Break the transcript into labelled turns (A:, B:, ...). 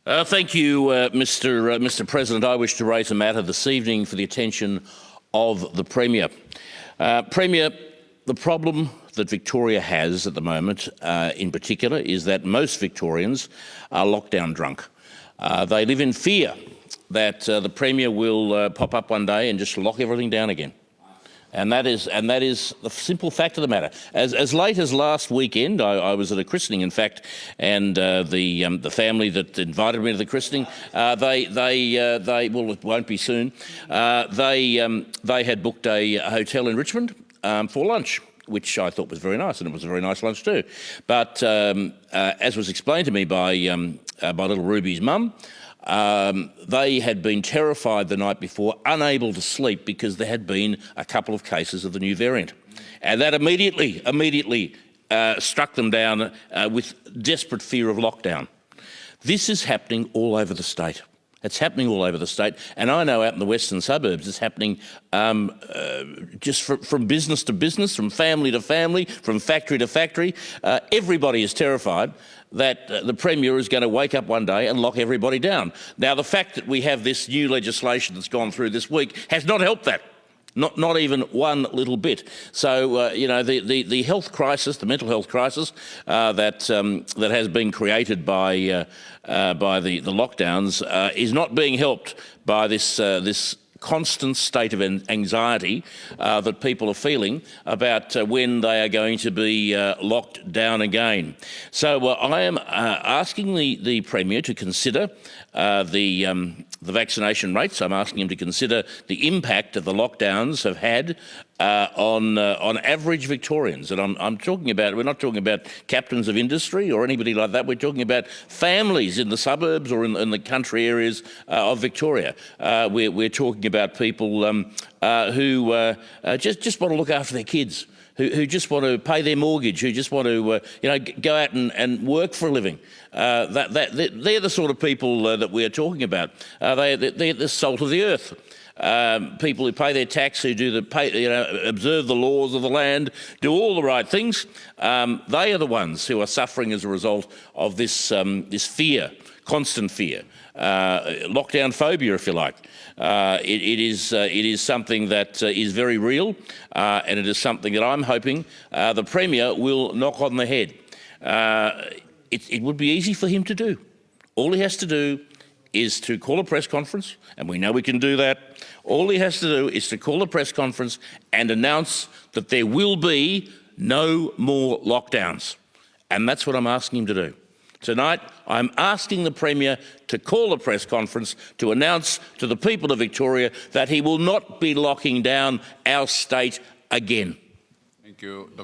A: Thank you, Mr. President. I wish to raise a matter this evening for the attention of the Premier. Premier, the problem that Victoria has at the moment, in particular, is that most Victorians are lockdown drunk. They live in fear that the Premier will pop up one day and just lock everything down again. And that is the simple fact of the matter. As late as last weekend, I was at a christening, in fact, and the family that invited me to the christening, well, it won't be soon. They had booked a hotel in Richmond for lunch, which I thought was very nice, and it was a very nice lunch too. But as was explained to me by little Ruby's mum, they had been terrified the night before, unable to sleep because there had been a couple of cases of the new variant. And that immediately struck them down with desperate fear of lockdown. This is happening all over the state. It's happening all over the state, and I know out in the western suburbs it's happening just from business to business, from family to family, from factory to factory. Everybody is terrified that the Premier is going to wake up one day and lock everybody down. Now, the fact that we have this new legislation that's gone through this week has not helped that. Not even one little bit. So, the health crisis, the mental health crisis that has been created by the lockdowns is not being helped by this constant state of anxiety that people are feeling about when they are going to be locked down again. So I am asking the Premier to consider the vaccination rates. I'm asking him to consider the impact that the lockdowns have had on average Victorians. And I'm talking about, we're not talking about captains of industry or anybody like that. We're talking about families in the suburbs or in the country areas of Victoria. We're talking about people who just want to look after their kids, who just want to pay their mortgage, who just want to go out and work for a living. They're the sort of people that we're talking about. They're the salt of the earth. People who pay their tax, who observe the laws of the land, do all the right things. They are the ones who are suffering as a result of this fear, constant fear, lockdown phobia, if you like. It is something that is very real, and it is something that I'm hoping the Premier will knock on the head. It would be easy for him to do. All he has to do is to call a press conference, and we know we can do that. All he has to do is to call a press conference and announce that there will be no more lockdowns. And that's what I'm asking him to do. Tonight, I'm asking the Premier to call a press conference to announce to the people of Victoria that he will not be locking down our state again.
B: Thank you.